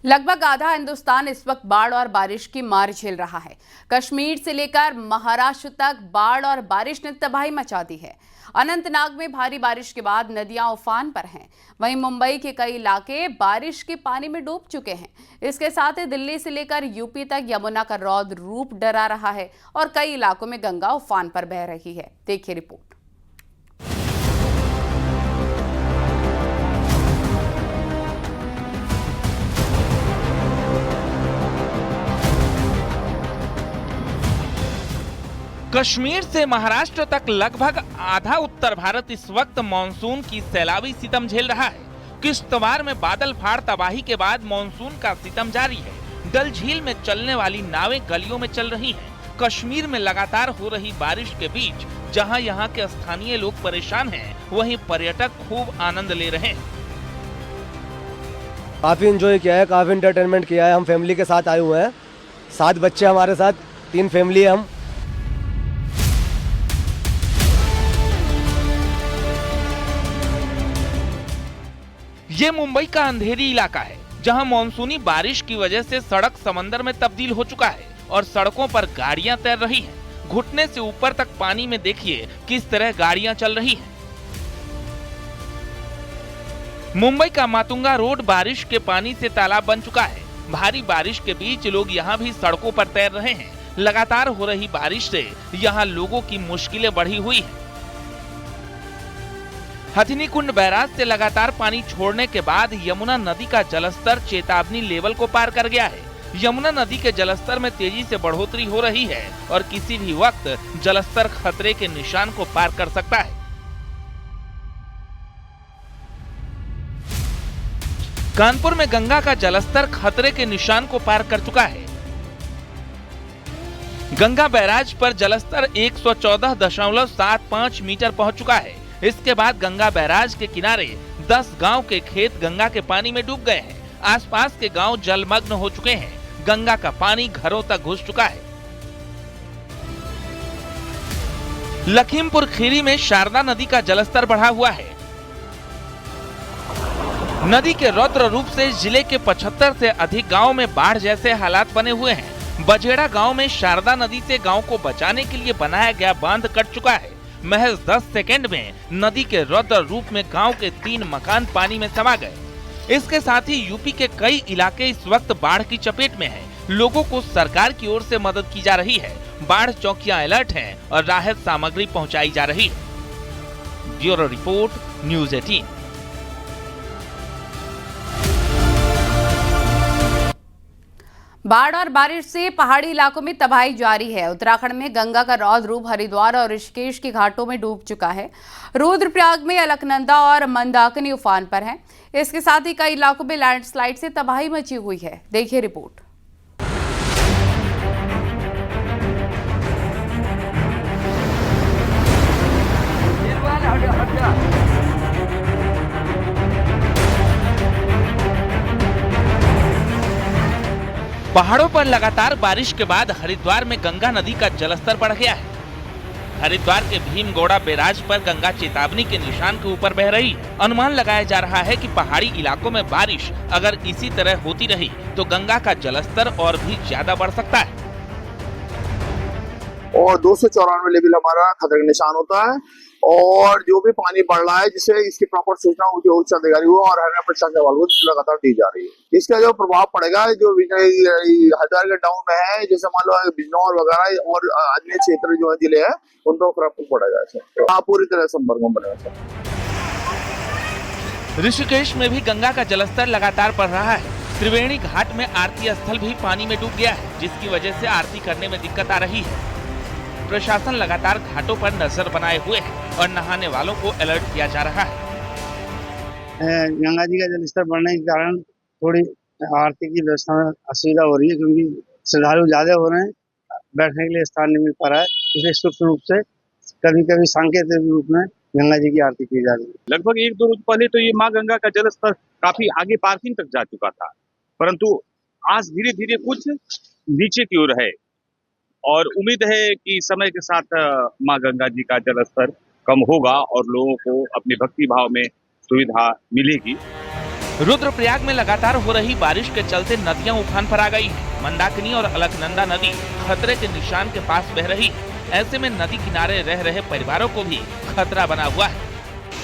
लगभग आधा हिंदुस्तान इस वक्त बाढ़ और बारिश की मार झेल रहा है। कश्मीर से लेकर महाराष्ट्र तक बाढ़ और बारिश ने तबाही मचा दी है। अनंतनाग में भारी बारिश के बाद नदियां उफान पर हैं। वहीं मुंबई के कई इलाके बारिश के पानी में डूब चुके हैं। इसके साथ ही दिल्ली से लेकर यूपी तक यमुना का रौद्र रूप डरा रहा है और कई इलाकों में गंगा उफान पर बह रही है। देखिए रिपोर्ट। कश्मीर से महाराष्ट्र तक लगभग आधा उत्तर भारत इस वक्त मानसून की सैलाबी सितम झेल रहा है। किश्तवाड़ में बादल फाड़ तबाही के बाद मानसून का सितम जारी है। डल झील में चलने वाली नावें गलियों में चल रही हैं। कश्मीर में लगातार हो रही बारिश के बीच जहां यहां के स्थानीय लोग परेशान हैं, वहीं पर्यटक खूब आनंद ले रहे हैं। काफी एंजॉय किया है, काफी एंटरटेनमेंट किया है। हम फैमिली के साथ आए हुए हैं, 7 बच्चे हमारे साथ, 3 फैमिली है हम। ये मुंबई का अंधेरी इलाका है, जहां मानसूनी बारिश की वजह से सड़क समंदर में तब्दील हो चुका है और सड़कों पर गाड़ियां तैर रही हैं। घुटने से ऊपर तक पानी में देखिए किस तरह गाड़ियां चल रही हैं। मुंबई का मातुंगा रोड बारिश के पानी से तालाब बन चुका है। भारी बारिश के बीच लोग यहाँ भी सड़कों पर तैर रहे हैं। लगातार हो रही बारिश से यहाँ लोगों की मुश्किलें बढ़ी हुई हैं। हथिनी कुंड बैराज से लगातार पानी छोड़ने के बाद यमुना नदी का जलस्तर चेतावनी लेवल को पार कर गया है। यमुना नदी के जलस्तर में तेजी से बढ़ोतरी हो रही है और किसी भी वक्त जलस्तर खतरे के निशान को पार कर सकता है। कानपुर में गंगा का जलस्तर खतरे के निशान को पार कर चुका है। गंगा बैराज पर जलस्तर 114.75 मीटर पहुंच चुका है। इसके बाद गंगा बैराज के किनारे 10 गांव के खेत गंगा के पानी में डूब गए हैं। आसपास के गांव जलमग्न हो चुके हैं। गंगा का पानी घरों तक घुस चुका है। लखीमपुर खीरी में शारदा नदी का जलस्तर बढ़ा हुआ है। नदी के रौद्र रूप से जिले के 75 से अधिक गांवों में बाढ़ जैसे हालात बने हुए हैं। बजेड़ा गांव में शारदा नदी से गांव को बचाने के लिए बनाया गया बांध कट चुका है। महज 10 सेकंड में नदी के रौद्र रूप में गांव के 3 मकान पानी में समा गए। इसके साथ ही यूपी के कई इलाके इस वक्त बाढ़ की चपेट में हैं। लोगों को सरकार की ओर से मदद की जा रही है। बाढ़ चौकियां अलर्ट हैं और राहत सामग्री पहुंचाई जा रही है। Bureau report, news 18। बाढ़ और बारिश से पहाड़ी इलाकों में तबाही जारी है। उत्तराखंड में गंगा का रौद्र रूप हरिद्वार और ऋषिकेश के घाटों में डूब चुका है। रुद्रप्रयाग में अलकनंदा और मंदाकिनी उफान पर हैं। इसके साथ ही कई इलाकों में लैंडस्लाइड से तबाही मची हुई है। देखिए रिपोर्ट। पहाड़ों पर लगातार बारिश के बाद हरिद्वार में गंगा नदी का जलस्तर बढ़ गया है। हरिद्वार के भीमगौड़ा बैराज पर गंगा चेतावनी के निशान के ऊपर बह रही है। अनुमान लगाया जा रहा है कि पहाड़ी इलाकों में बारिश अगर इसी तरह होती रही तो गंगा का जलस्तर और भी ज्यादा बढ़ सकता है। और 294 लेवल हमारा खतरे का निशान होता है। और जो भी पानी बढ़ रहा है, जिससे इसकी प्रॉपर सूचना उच्च अधिकारी को और हरियाणा प्रशासन वालों को लगातार दी जा रही है। इसका जो प्रभाव पड़ेगा, जो हरिद्वार के डाउन में है, जैसे मान लो बिजनौर वगैरह और अन्य क्षेत्र जो है जिले हैं, उनको प्रभाव पड़ेगा। तो पूरी तरह संपर्क में बनेगा। ऋषिकेश में भी गंगा का जलस्तर लगातार बढ़ रहा है। त्रिवेणी घाट में आरती स्थल भी पानी में डूब गया है, जिसकी वजह से आरती करने में दिक्कत आ रही है। प्रशासन लगातार घाटों पर नजर बनाए हुए है और नहाने वालों को अलर्ट किया जा रहा है। गंगा जी का जलस्तर बढ़ने के कारण थोड़ी आरती की व्यवस्था में असुविधा हो रही है, क्योंकि श्रद्धालु ज्यादा हो रहे हैं, बैठने के लिए स्थान नहीं मिल पा रहा है। इसलिए सूक्ष्म रूप से कभी कभी सांकेतिक रूप में गंगा जी की आरती की जा रही है। लगभग 1-2 रोज पहले तो ये माँ गंगा का जलस्तर काफी आगे पार्किंग तक जा चुका था, परंतु आज धीरे धीरे कुछ नीचे की ओर है और उम्मीद है कि समय के साथ माँ गंगा जी का जलस्तर कम होगा और लोगों को अपने भक्ति भाव में सुविधा मिलेगी। रुद्रप्रयाग में लगातार हो रही बारिश के चलते नदियां उफान पर आ गई हैं। मंदाकिनी और अलकनंदा नदी खतरे के निशान के पास बह रही है। ऐसे में नदी किनारे रह रहे परिवारों को भी खतरा बना हुआ है।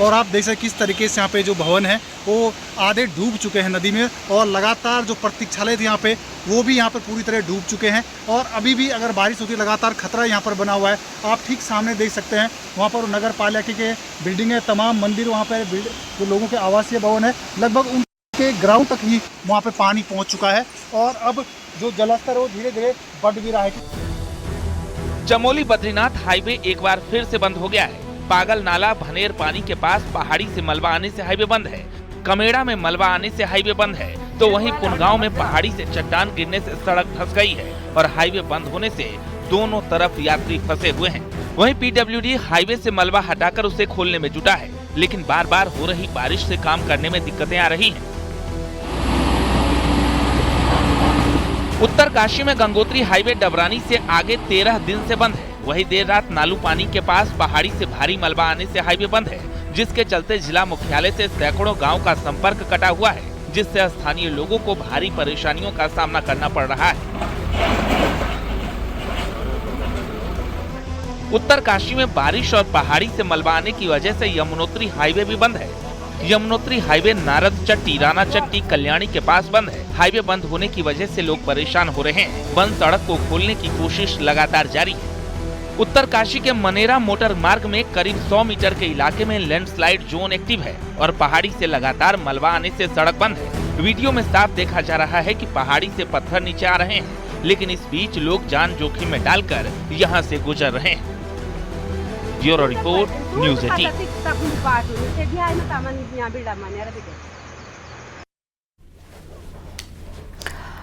और आप देख सकते किस तरीके से यहाँ पे जो भवन है वो आधे डूब चुके हैं नदी में, और लगातार जो प्रतीक्षालय थे यहाँ पे वो भी यहाँ पर पूरी तरह डूब चुके हैं। और अभी भी अगर बारिश होती है लगातार खतरा यहाँ पर बना हुआ है। आप ठीक सामने देख सकते हैं वहाँ पर नगर पालिका के बिल्डिंग है, तमाम मंदिर, वहाँ पर जो लोगों के आवासीय भवन है, लगभग उनके ग्राउंड तक ही वहाँ पे पानी पहुँच चुका है। और अब जो जलस्तर है वो धीरे धीरे बढ़ भी रहा है। चमोली बद्रीनाथ हाईवे एक बार फिर से बंद हो गया है। पागल नाला भनेर पानी के पास पहाड़ी से मलबा आने से हाईवे बंद है। कमेड़ा में मलबा आने से हाईवे बंद है, तो वहीं पुनगांव में पहाड़ी से चट्टान गिरने से सड़क धंस गई है और हाईवे बंद होने से दोनों तरफ यात्री फंसे हुए हैं। वहीं पीडब्ल्यूडी हाईवे से मलबा हटाकर उसे खोलने में जुटा है, लेकिन बार बार हो रही बारिश से काम करने में दिक्कतें आ रही हैं। उत्तरकाशी में गंगोत्री हाईवे डबरानी से आगे 13 दिन से बंद है। वहीं देर रात नालू पानी के पास पहाड़ी से भारी मलबा आने से हाईवे बंद है, जिसके चलते जिला मुख्यालय से सैकड़ों गांव का संपर्क कटा हुआ है, जिससे स्थानीय लोगों को भारी परेशानियों का सामना करना पड़ रहा है। उत्तरकाशी में बारिश और पहाड़ी से मलबा आने की वजह से यमुनोत्री हाईवे भी बंद है। यमुनोत्री हाईवे नारद चट्टी, राना चट्टी, कल्याणी के पास बंद है। हाईवे बंद होने की वजह से लोग परेशान हो रहे हैं। बंद सड़क को खोलने की कोशिश लगातार जारी है। उत्तरकाशी के मनेरा मोटर मार्ग में करीब 100 मीटर के इलाके में लैंडस्लाइड जोन एक्टिव है और पहाड़ी से लगातार मलबा आने से सड़क बंद है। वीडियो में साफ देखा जा रहा है कि पहाड़ी से पत्थर नीचे आ रहे हैं, लेकिन इस बीच लोग जान जोखिम में डालकर यहाँ से गुजर रहे हैं। Bureau report, news 18।